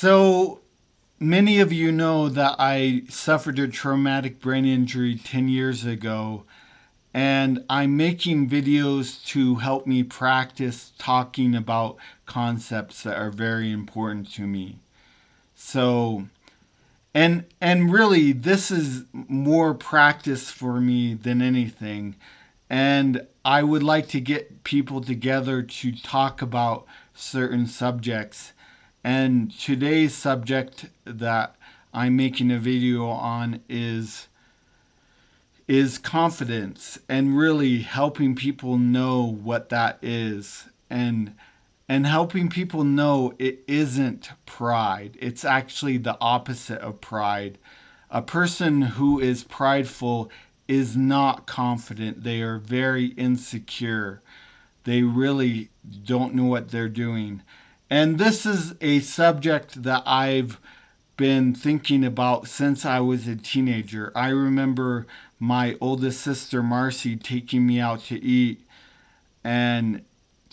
So many of you know that I suffered a traumatic brain injury 10 years ago, and I'm making videos to help me practice talking about concepts that are very important to me. So, and really this is more practice for me than anything. And I would like to get people together to talk about certain subjects. And today's subject that I'm making a video on is confidence, and really helping people know what that is, and helping people know it isn't pride. It's actually the opposite of pride. A person who is prideful is not confident. They are very insecure. They really don't know what they're doing. And this is a subject that I've been thinking about since I was a teenager. I remember my oldest sister Marcy taking me out to eat and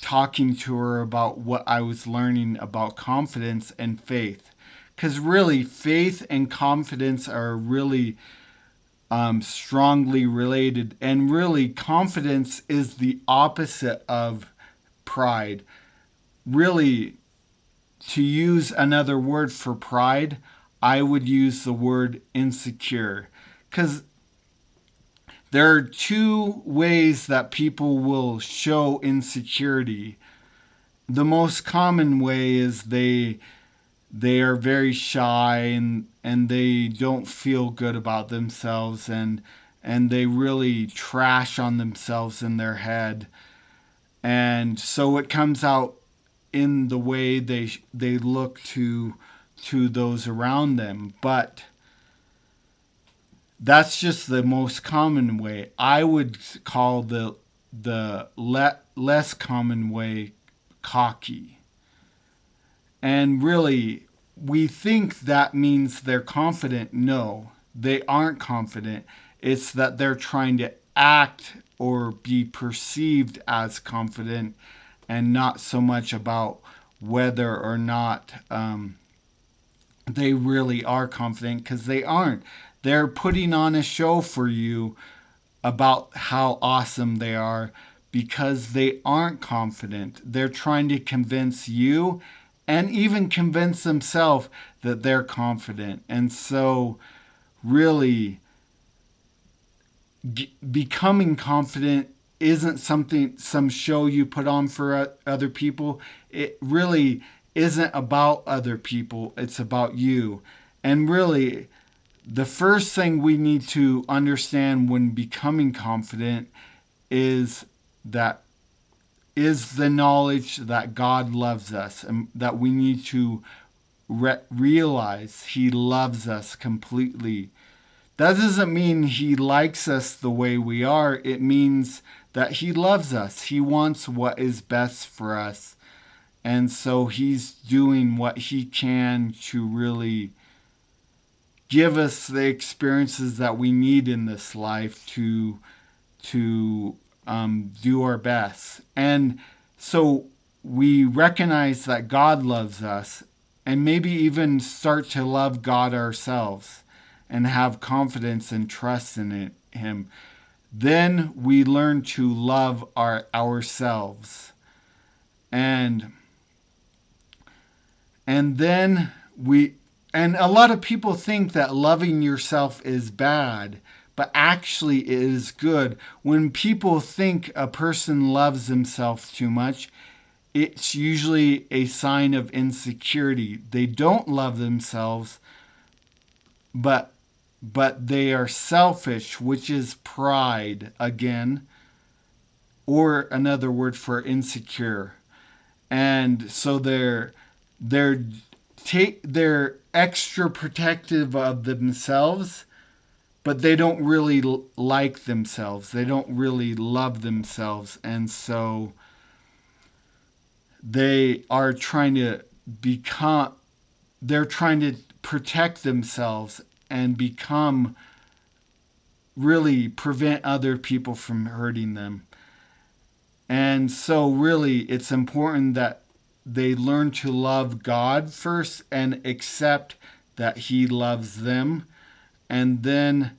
talking to her about what I was learning about confidence and faith. Because really, faith and confidence are really strongly related. And really, confidence is the opposite of pride. Really, to use another word for pride, I would use the word insecure. Because there are two ways that people will show insecurity. The most common way is they are very shy, and they don't feel good about themselves, and they really trash on themselves in their head. And so it comes out in the way they look to those around them. But that's just the most common way. I would call the less common way cocky. And really, we think that means they're confident. No, they aren't confident. It's that they're trying to act or be perceived as confident, and not so much about whether or not they really are confident, because they aren't. They're putting on a show for you about how awesome they are because they aren't confident. They're trying to convince you and even convince themselves that they're confident. And so, really, becoming confident isn't some show you put on for other people. It really isn't about other people, it's about you. And really, the first thing we need to understand when becoming confident is that is the knowledge that God loves us, and that we need to realize He loves us completely. That doesn't mean He likes us the way we are. It means that He loves us. He wants what is best for us. And so He's doing what He can to really give us the experiences that we need in this life to do our best. And so we recognize that God loves us, and maybe even start to love God ourselves and have confidence and trust in Him. Then we learn to love ourselves. And then we and a lot of people think that loving yourself is bad, but actually it is good. When people think a person loves themselves too much, it's usually a sign of insecurity. They don't love themselves, but they are selfish, which is pride again, or another word for insecure. And so they're they're extra protective of themselves, but they don't really like themselves. They don't really love themselves. And so they are trying to become, they're trying to protect themselves and become, really prevent other people from hurting them. And so really it's important that they learn to love God first and accept that He loves them, and then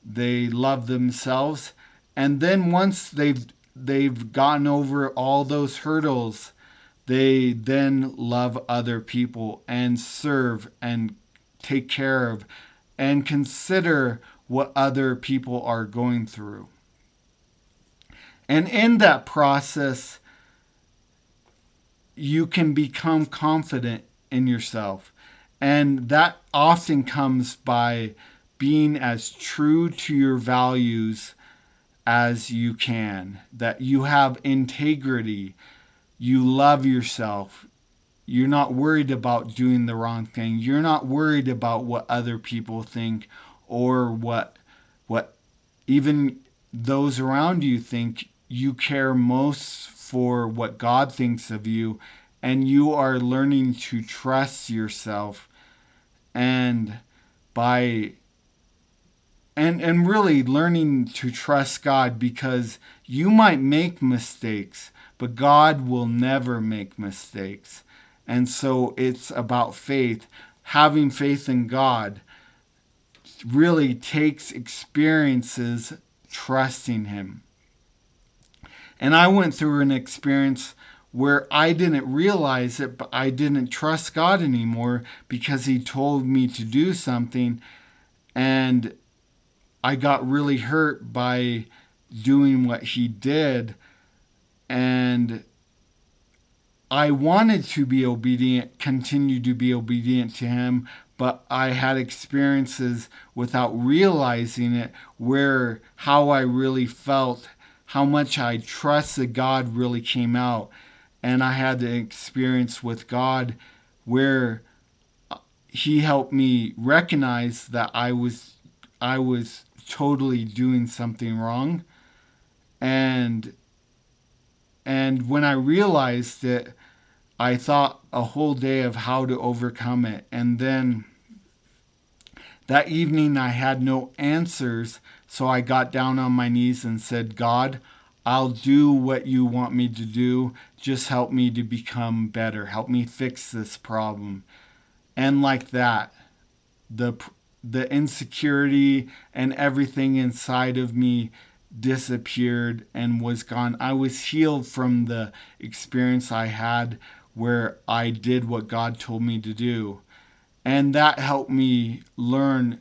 they love themselves, and then once they've gotten over all those hurdles, they then love other people and serve and take care of and consider what other people are going through. And in that process, you can become confident in yourself. And that often comes by being as true to your values as you can, that you have integrity, you love yourself, you're not worried about doing the wrong thing, you're not worried about what other people think or what even those around you think. You care most for what God thinks of you, and you are learning to trust yourself, and by and really learning to trust God, because you might make mistakes, but God will never make mistakes. And so it's about faith. Having faith in God really takes experiences trusting Him. And I went through an experience where I didn't realize it, but I didn't trust God anymore because He told me to do something, and I got really hurt by doing what He did. And I wanted to be obedient, continue to be obedient to Him, but I had experiences without realizing it where how I really felt, how much I trusted God really came out. And I had the experience with God where He helped me recognize that I was totally doing something wrong. And when I realized it, I thought a whole day of how to overcome it. And then that evening I had no answers, so I got down on my knees and said, God, I'll do what you want me to do. Just help me to become better. Help me fix this problem. And like that, the the insecurity and everything inside of me disappeared and was gone. I was healed from the experience I had where I did what God told me to do. And that helped me learn.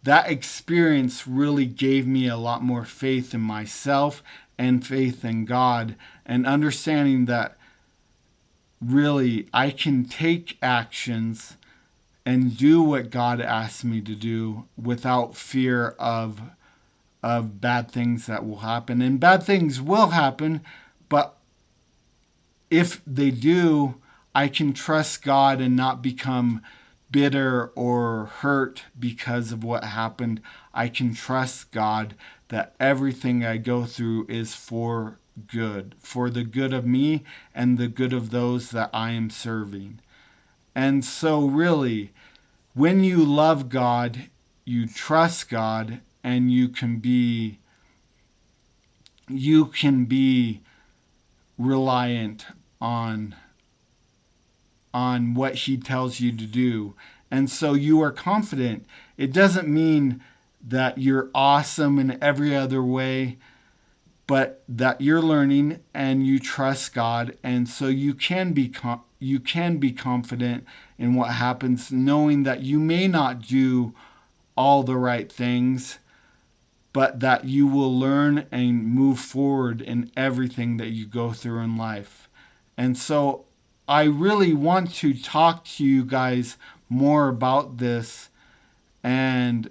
That experience really gave me a lot more faith in myself and faith in God, and understanding that really I can take actions and do what God asked me to do without fear of bad things that will happen. And bad things will happen, but if they do, I can trust God and not become bitter or hurt because of what happened. I can trust God that everything I go through is for good, for the good of me and the good of those that I am serving. And so really, when you love God, you trust God, and you can be reliant on what He tells you to do. And so you are confident. It doesn't mean that you're awesome in every other way, but that you're learning and you trust God, and so you can be confident in what happens, knowing that you may not do all the right things, but that you will learn and move forward in everything that you go through in life. And so I really want to talk to you guys more about this. And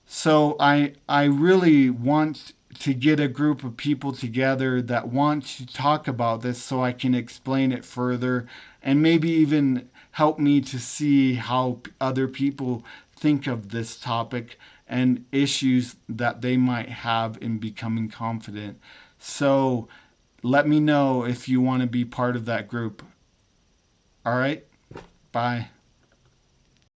so I really want to get a group of people together that want to talk about this so I can explain it further, and maybe even help me to see how other people think of this topic and issues that they might have in becoming confident. So let me know if you want to be part of that group. All right? Bye.